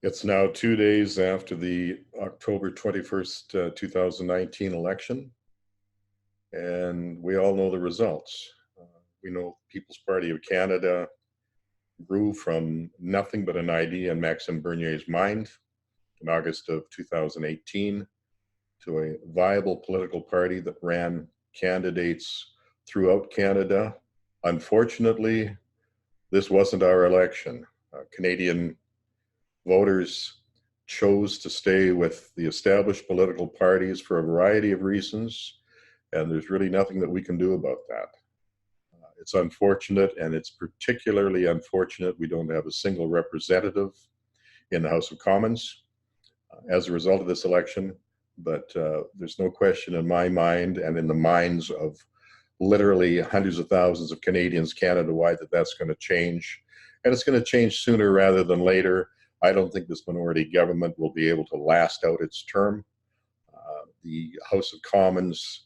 It's now 2 days after the October 21st, 2019 election, and we all know the results. We know People's Party of Canada grew from nothing but an idea in Maxime Bernier's mind in August of 2018 to a viable political party that ran candidates throughout Canada. Unfortunately, this wasn't our election. Canadian voters chose to stay with the established political parties for a variety of reasons, and there's really nothing that we can do about that. It's unfortunate, and it's particularly unfortunate we don't have a single representative in the House of Commons as a result of this election, but there's no question in my mind and in the minds of literally hundreds of thousands of Canadians Canada-wide that that's going to change, and it's going to change sooner rather than later. I don't think this minority government will be able to last out its term. The House of Commons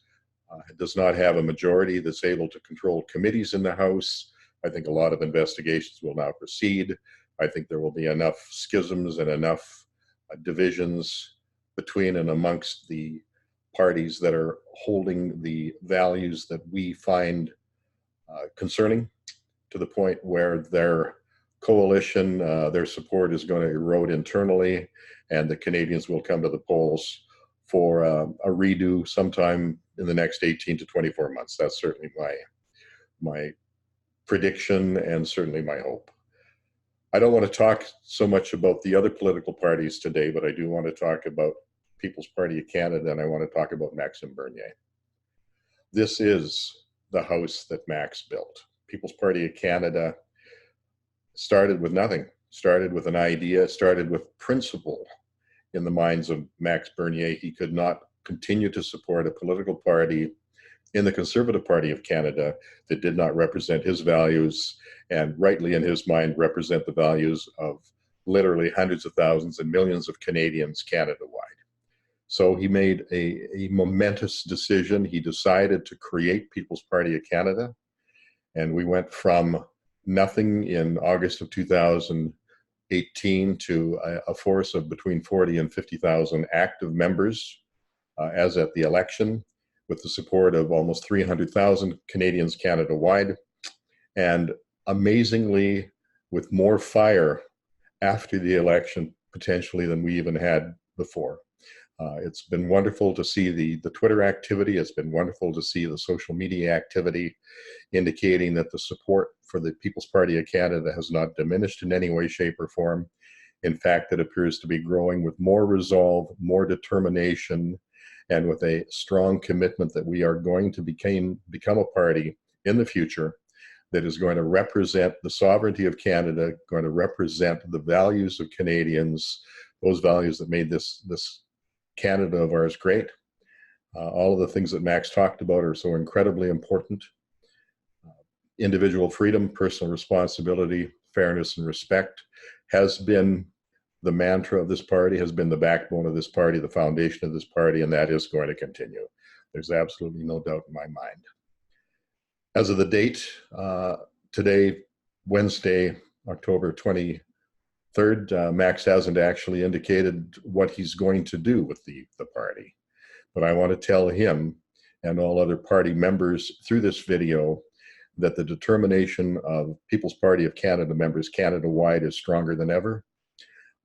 does not have a majority that's able to control committees in the House. I think a lot of investigations will now proceed. I think there will be enough schisms and enough divisions between and amongst the parties that are holding the values that we find concerning, to the point where their coalition, their support is going to erode internally, and the Canadians will come to the polls for a redo sometime in the next 18 to 24 months. That's certainly my prediction and certainly my hope. I don't want to talk so much about the other political parties today, but I do want to talk about People's Party of Canada, and I want to talk about Maxime Bernier. This is the house that Max built. People's Party of Canada started with nothing, started with an idea, started with principle in the minds of Max Bernier. He could not continue to support a political party in the Conservative Party of Canada that did not represent his values and rightly in his mind represent the values of literally hundreds of thousands and millions of Canadians Canada-wide. So he made a momentous decision. He decided to create People's Party of Canada, and we went from nothing in August of 2018 to a force of between 40 and 50,000 active members as at the election, with the support of almost 300,000 Canadians Canada-wide, and amazingly with more fire after the election potentially than we even had before. It's been wonderful to see the Twitter activity. It's been wonderful to see the social media activity indicating that the support for the People's Party of Canada has not diminished in any way, shape, or form. In fact, it appears to be growing with more resolve, more determination, and with a strong commitment that we are going to become a party in the future that is going to represent the sovereignty of Canada, going to represent the values of Canadians, those values that made this Canada of ours great. All of the things that Max talked about are so incredibly important. Individual freedom, personal responsibility, fairness, and respect has been the mantra of this party, has been the backbone of this party, the foundation of this party, and that is going to continue. There's absolutely no doubt in my mind. As of the date, today, Wednesday, October 23rd, Max hasn't actually indicated what he's going to do with the party. But I want to tell him and all other party members through this video that the determination of People's Party of Canada members Canada-wide is stronger than ever.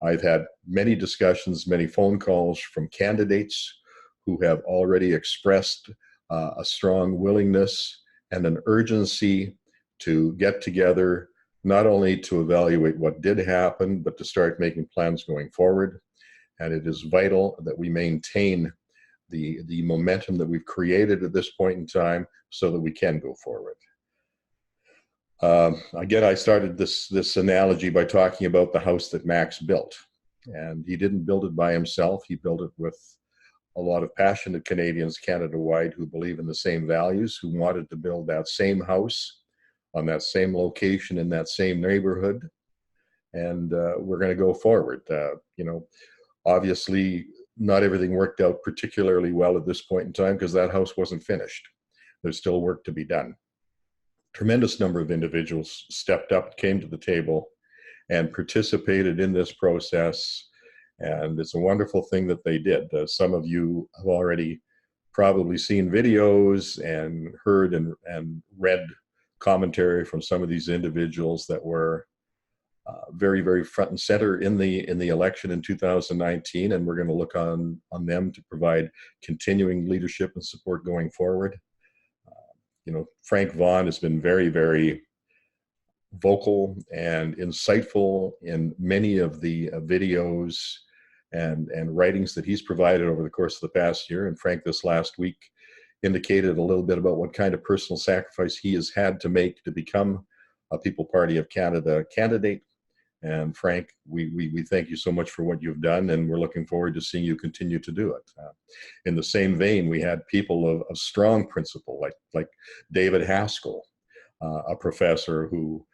I've had many discussions, many phone calls from candidates who have already expressed a strong willingness and an urgency to get together, not only to evaluate what did happen, but to start making plans going forward. And it is vital that we maintain the momentum that we've created at this point in time so that we can go forward. Again, I started this analogy by talking about the house that Max built. And he didn't build it by himself. He built it with a lot of passionate Canadians Canada-wide who believe in the same values, who wanted to build that same house on that same location in that same neighborhood. And we're going to go forward. Obviously, not everything worked out particularly well at this point in time because that house wasn't finished. There's still work to be done. Tremendous number of individuals stepped up, came to the table, and participated in this process. And it's a wonderful thing that they did. Some of you have already probably seen videos and heard and read commentary from some of these individuals that were very, very front and center in the election in 2019, and we're going to look on them to provide continuing leadership and support going forward. You know, Frank Vaughan has been very, very vocal and insightful in many of the videos and writings that he's provided over the course of the past year. And Frank, this last week, indicated a little bit about what kind of personal sacrifice he has had to make to become a People Party of Canada candidate. And Frank, we thank you so much for what you've done, and we're looking forward to seeing you continue to do it. In the same vein, we had people of strong principle, like David Haskell, a professor who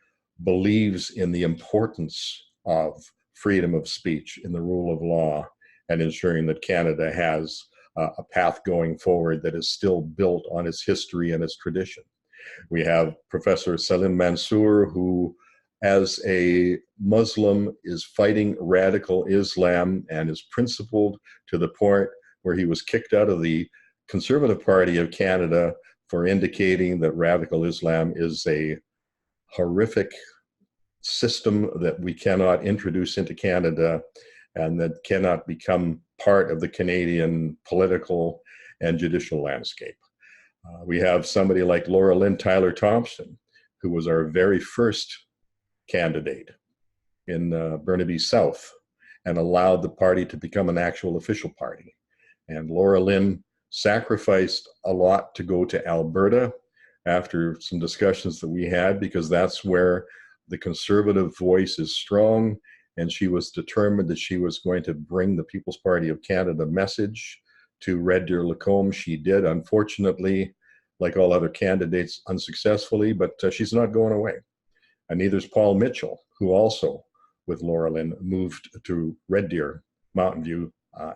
believes in the importance of freedom of speech, in the rule of law, and ensuring that Canada has a path going forward that is still built on its history and its tradition. We have Professor Salim Mansour, who, as a Muslim, is fighting radical Islam and is principled to the point where he was kicked out of the Conservative Party of Canada for indicating that radical Islam is a horrific system that we cannot introduce into Canada and that cannot become part of the Canadian political and judicial landscape. We have somebody like Laura Lynn Tyler Thompson, who was our very first candidate in Burnaby South and allowed the party to become an actual official party. And Laura Lynn sacrificed a lot to go to Alberta after some discussions that we had, because that's where the Conservative voice is strong, and she was determined that she was going to bring the People's Party of Canada message to Red Deer Lacombe. She did, unfortunately, like all other candidates, unsuccessfully, but she's not going away. And neither is Paul Mitchell, who also, with Laura Lynn, moved to Red Deer, Mountain View,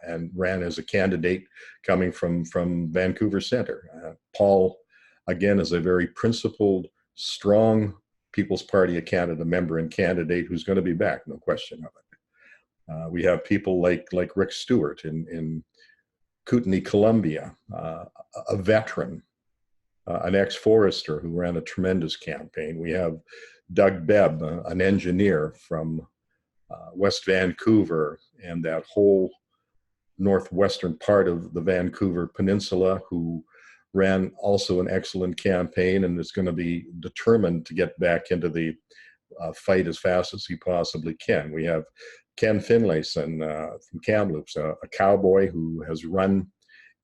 and ran as a candidate coming from Vancouver Centre. Paul, again, is a very principled, strong People's Party of Canada member and candidate who's going to be back, no question of it. We have people like Rick Stewart in Kootenay, Columbia, a veteran, an ex-forester who ran a tremendous campaign. We have Doug Bebb, an engineer from West Vancouver and that whole northwestern part of the Vancouver Peninsula, who ran also an excellent campaign and is going to be determined to get back into the fight as fast as he possibly can. We have Ken Finlayson from Kamloops, a cowboy who has run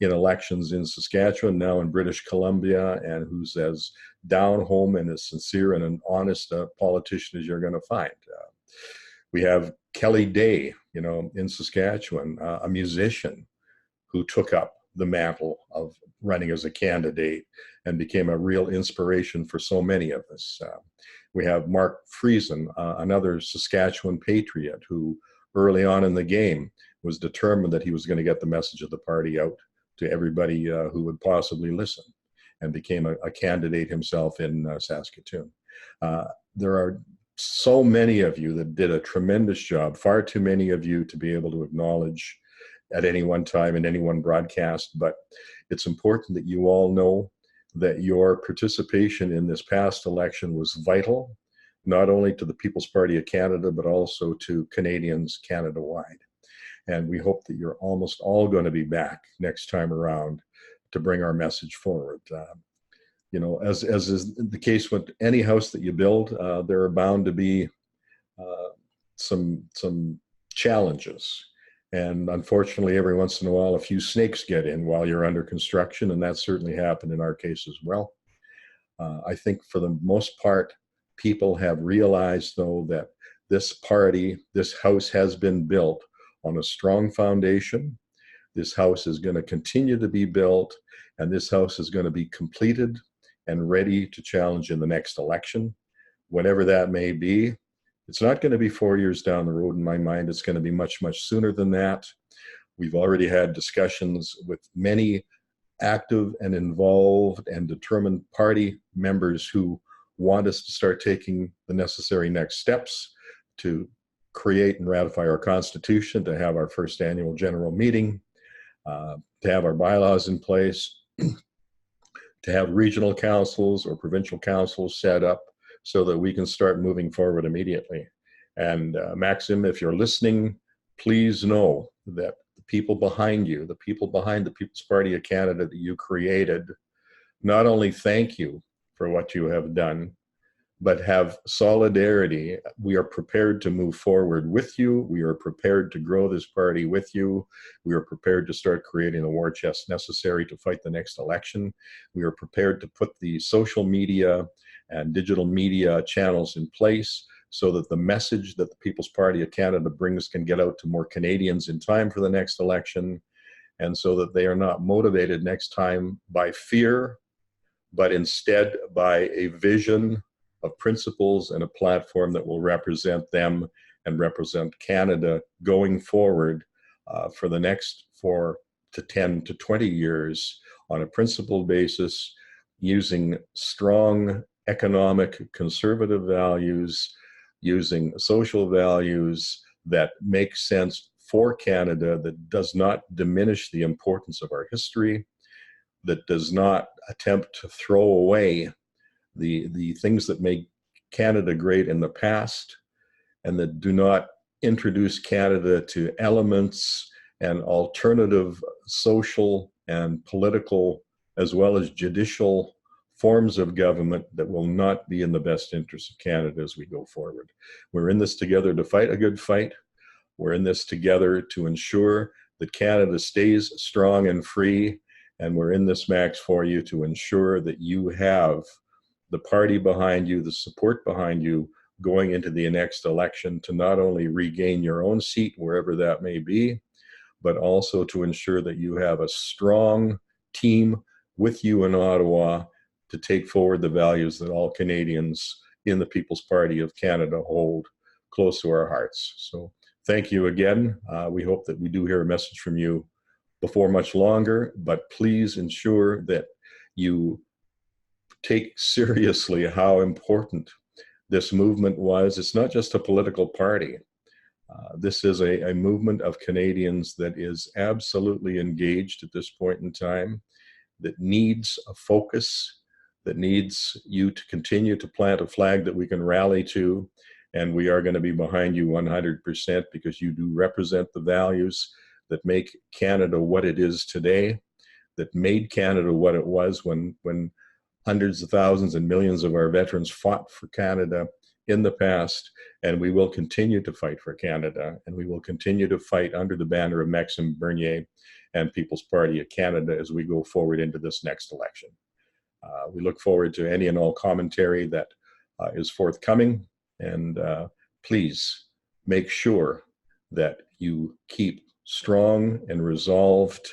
in elections in Saskatchewan, now in British Columbia, and who's as down home and as sincere and an honest politician as you're going to find. We have Kelly Day, you know, in Saskatchewan, a musician who took up the mantle of running as a candidate and became a real inspiration for so many of us. We have Mark Friesen, another Saskatchewan patriot who early on in the game was determined that he was going to get the message of the party out to everybody who would possibly listen, and became a candidate himself in Saskatoon. There are so many of you that did a tremendous job, far too many of you to be able to acknowledge at any one time in any one broadcast, but it's important that you all know that your participation in this past election was vital, not only to the People's Party of Canada, but also to Canadians Canada-wide. And we hope that you're almost all going to be back next time around to bring our message forward. You know, as is the case with any house that you build, there are bound to be some challenges. And unfortunately, every once in a while, a few snakes get in while you're under construction, and that certainly happened in our case as well. I think for the most part, people have realized, though, that this party, this house has been built on a strong foundation. This house is going to continue to be built, and this house is going to be completed and ready to challenge in the next election, whatever that may be. It's not going to be 4 years down the road in my mind. It's going to be much, much sooner than that. We've already had discussions with many active and involved and determined party members who want us to start taking the necessary next steps to create and ratify our Constitution, to have our first annual general meeting, to have our bylaws in place, to have regional councils or provincial councils set up so that we can start moving forward immediately. And Maxime, if you're listening, please know that the people behind you, the people behind the People's Party of Canada that you created, not only thank you for what you have done, but have solidarity. We are prepared to move forward with you. We are prepared to grow this party with you. We are prepared to start creating the war chest necessary to fight the next election. We are prepared to put the social media and digital media channels in place so that the message that the People's Party of Canada brings can get out to more Canadians in time for the next election, and so that they are not motivated next time by fear, but instead by a vision of principles and a platform that will represent them and represent Canada going forward for the next 4 to 10 to 20 years on a principled basis, using strong economic conservative values, using social values that make sense for Canada, that does not diminish the importance of our history, that does not attempt to throw away the things that make Canada great in the past, and that do not introduce Canada to elements and alternative social and political as well as judicial forms of government that will not be in the best interest of Canada as we go forward. We're in this together to fight a good fight. We're in this together to ensure that Canada stays strong and free. And we're in this, Max, for you to ensure that you have the party behind you, the support behind you going into the next election to not only regain your own seat, wherever that may be, but also to ensure that you have a strong team with you in Ottawa to take forward the values that all Canadians in the People's Party of Canada hold close to our hearts. So thank you again. We hope that we do hear a message from you before much longer, but please ensure that you take seriously how important this movement was. It's not just a political party. This is a movement of Canadians that is absolutely engaged at this point in time, that needs a focus, that needs you to continue to plant a flag that we can rally to. And we are going to be behind you 100% because you do represent the values that make Canada what it is today, that made Canada what it was when hundreds of thousands and millions of our veterans fought for Canada in the past. And we will continue to fight for Canada, and we will continue to fight under the banner of Maxime Bernier and People's Party of Canada as we go forward into this next election. We look forward to any and all commentary that is forthcoming, and please make sure that you keep strong and resolved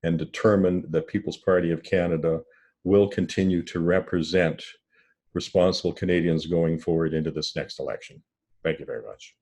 and determined that People's Party of Canada will continue to represent responsible Canadians going forward into this next election. Thank you very much.